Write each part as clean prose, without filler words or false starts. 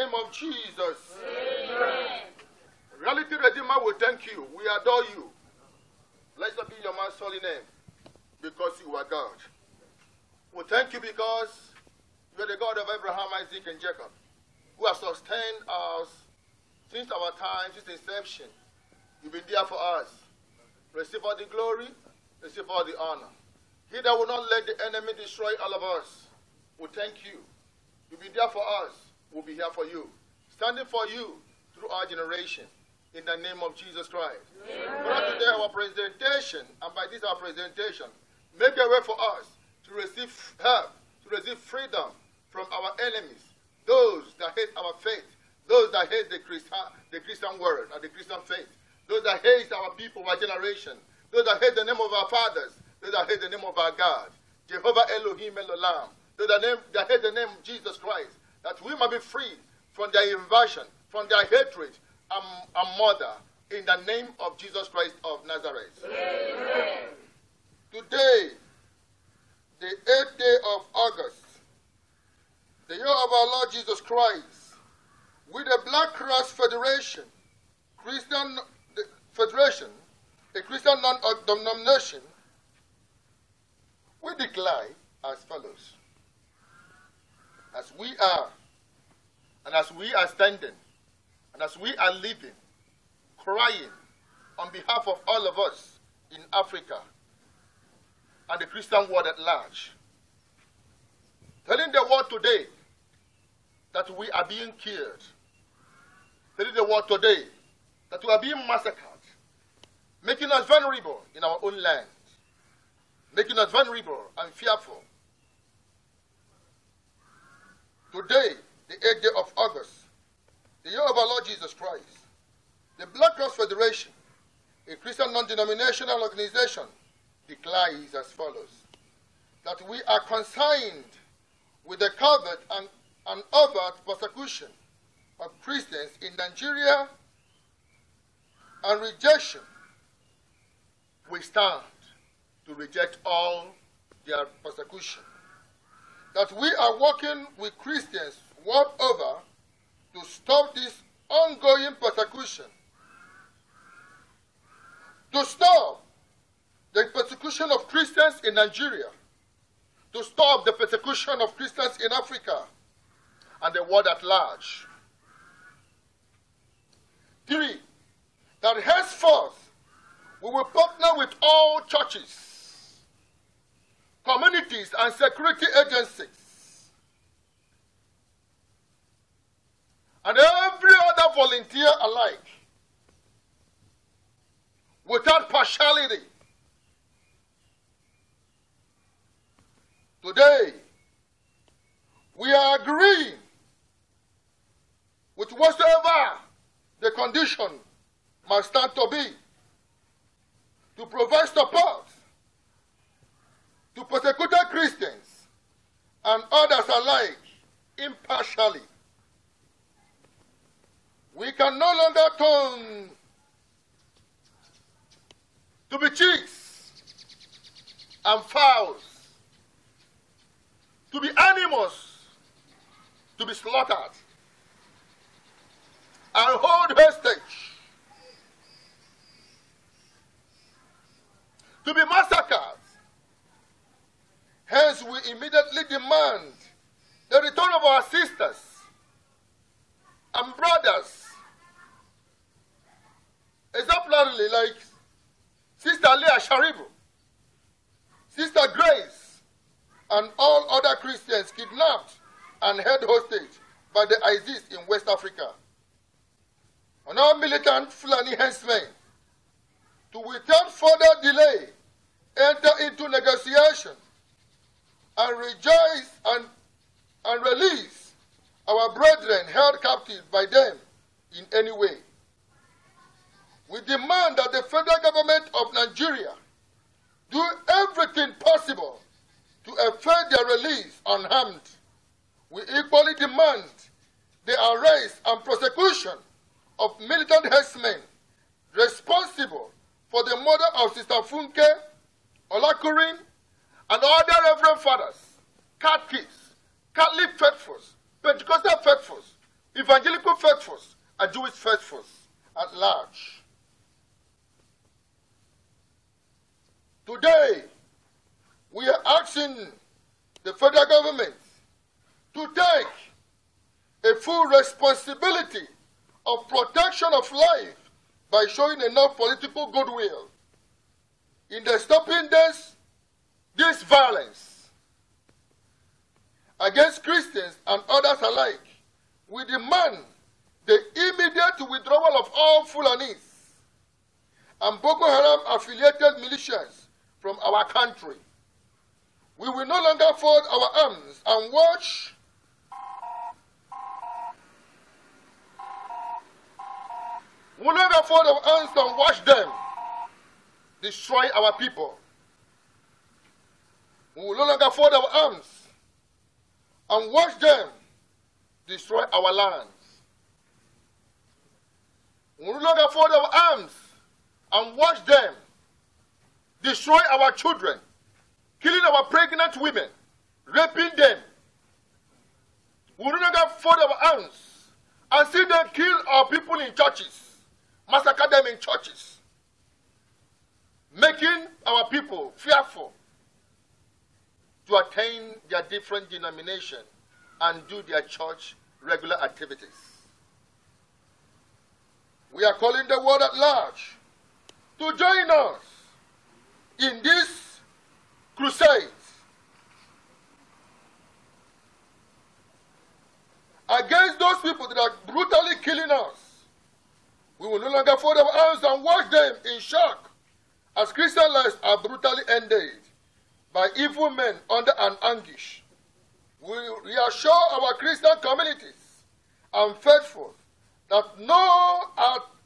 name of Jesus. Amen. Reality Redeemer, we thank you. We adore you. Blessed be your most holy name, because you are God. We thank you because you are the God of Abraham, Isaac, and Jacob, who has sustained us since our time, since inception. You've been there for us. Receive all the glory, receive all the honor. He that will not let the enemy destroy all of us, we thank you. You'll be there for us, we'll be here for you. Standing for you through our generation, in the name of Jesus Christ. Father, today our presentation, and by this our presentation, make a way for us to receive help, to receive freedom from our enemies, those that hate our faith, those that hate the Christian word and the Christian faith, those that hate our people, our generation, those that hate the name of our fathers, those that hate the name of our God, Jehovah Elohim Elolam, those that hate the name of Jesus Christ, that we might be free from their invasion, from their hatred and murder, in the name of Jesus Christ of Nazareth. Amen. Today, the 8th day of August, the year of our Lord Jesus Christ, with the Black Cross Federation, a Christian non-denomination, we declare as follows. As we are, and as we are standing, and as we are living, crying on behalf of all of us in Africa and the Christian world at large, telling the world today that we are being killed, telling the world today that we are being massacred, making us vulnerable in our own land, making us vulnerable and fearful. Today, the 8th day of August, the year of our Lord Jesus Christ, the Black Cross Federation, a Christian non-denominational organization, declares as follows, that we are concerned with the covert and overt persecution of Christians in Nigeria and rejection. We stand to reject all their persecution. That we are working with Christians world over to stop this ongoing persecution, to stop the persecution of Christians in Nigeria, to stop the persecution of Christians in Africa and the world at large. 3, that henceforth we will partner with all churches, communities, and security agencies, and every other volunteer alike, without partiality. Today, we are agreeing with whatsoever the condition must stand to be, to provide support to persecuted Christians and others alike impartially. We can no longer turn to be cheats and fowls, to be animals, to be slaughtered and hold hostage, to be massacred. Hence, we immediately demand the return of our sisters and brothers, exemplarily like Sister Leah Sharibu, Sister Grace, and all other Christians kidnapped and held hostage by the ISIS in West Africa. And our militant Fulani henchmen, to without further delay, enter into negotiation and rejoice and release our brethren held captive by them in any way. We demand that the federal government of Nigeria do everything possible to effect their release unharmed. We equally demand the arrest and prosecution of militant herdsmen responsible for the murder of Sister Funke, Olakurin, and other reverend fathers, catechists, Catholic faithfuls, Pentecostal faithfuls, evangelical faithfuls, and Jewish faithfuls at large. Today, we are asking the federal government to take a full responsibility of protection of life by showing enough political goodwill in the stopping this violence against Christians and others alike. We demand the immediate withdrawal of all Fulanis and Boko Haram affiliated militias from our country. We will no longer fold our arms and watch We will no longer fold our arms and watch them destroy our people. We will no longer fold our arms and watch them destroy our lands. We will no longer fold our arms and watch them destroy our children, killing our pregnant women, raping them. We will no longer fold our arms and see them kill our people in churches, massacre them in churches, making our people fearful to attain their different denomination and do their church regular activities. We are calling the world at large to join us in this crusade against those people that are brutally killing us. We will no longer fold our arms and watch them in shock as Christian lives are brutally ended by evil men under an ambush. We reassure our Christian communities and faithful that no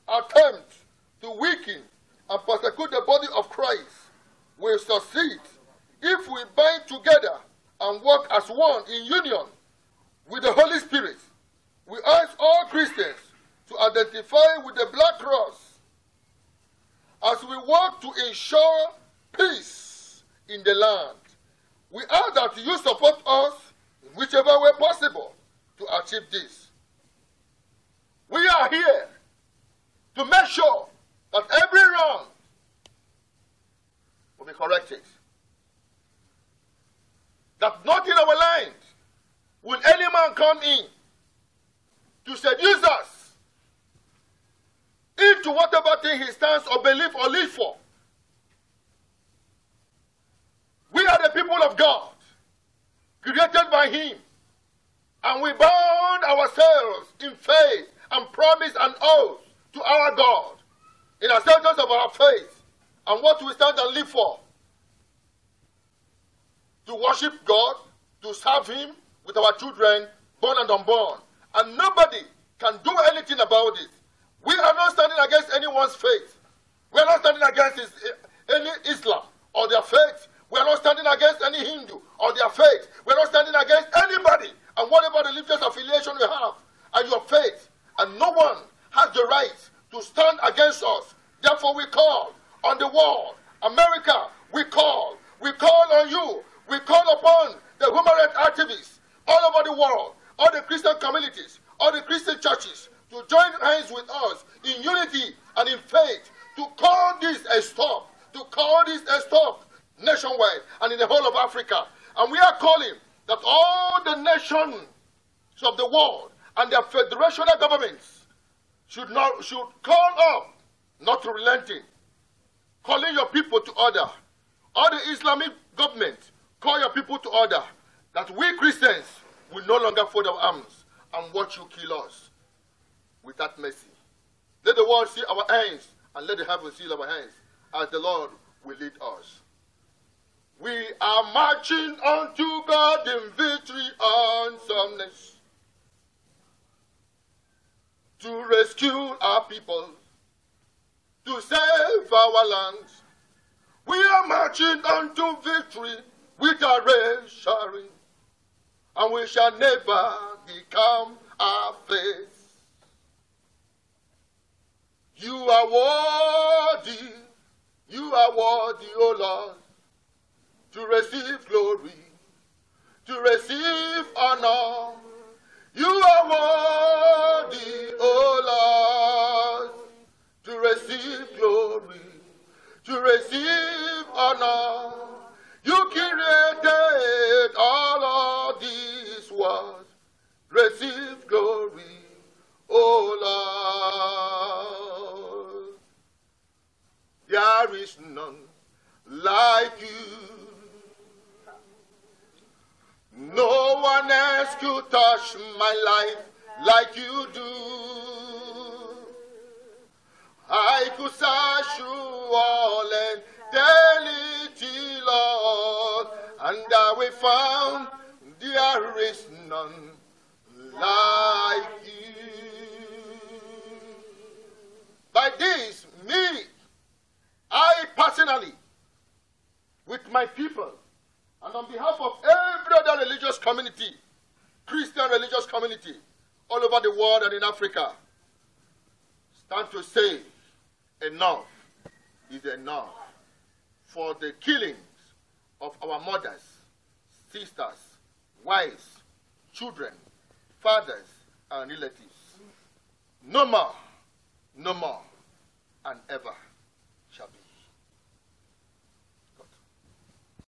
attempt to weaken and persecute the body of Christ will succeed if we bind together and work as one in union with the Holy Spirit. We ask all Christians to identify with the Black Cross as we work to ensure peace in the land. We ask that you support us in whichever way possible to achieve this. We are here to make sure that every wrong will be corrected. That not in our land will any man come in to seduce us into whatever thing he stands or believes or lives for. We are the people of God, created by Him, and we bound ourselves in faith and promise and oath to our God in acceptance of our faith and what we stand and live for. To worship God, to serve Him with our children, born and unborn. And nobody can do anything about it. We are not standing against anyone's faith. We are not standing against any Islam or their faith. We are not standing against any Hindu or their faith. We are not standing against anybody and whatever religious affiliation you have and your faith. And no one has the right to stand against us. Therefore we call on the world. America, we call on you. We call upon the human rights activists all over the world, all the Christian communities, all the Christian churches to join hands with us in unity and in faith to call this a stop, nationwide and in the whole of Africa. And we are calling that all the nations of the world and their federational governments should call up, not to relenting, calling your people to order. All the Islamic government, call your people to order, that we Christians will no longer fold our arms and watch you kill us without mercy. Let the world see our hands and let the heavens see our hands as the Lord will lead us. We are marching unto God in victory and soundness to rescue our people, to save our land. We are marching unto victory with our sharing, and we shall never become our faith. You are worthy, O Lord, to receive glory, to receive honor. You are worthy. receive honor. You created all of these worlds. Receive glory, O Lord. There is none like you. No one else could touch my life like you do. I could search through all eternity, Lord, and I will find there is none like you. By this, me, I personally, with my people, and on behalf of every other religious community, Christian religious community, all over the world and in Africa, stand to say, enough is enough for the killings of our mothers, sisters, wives, children, fathers, and relatives. No more, and ever shall be.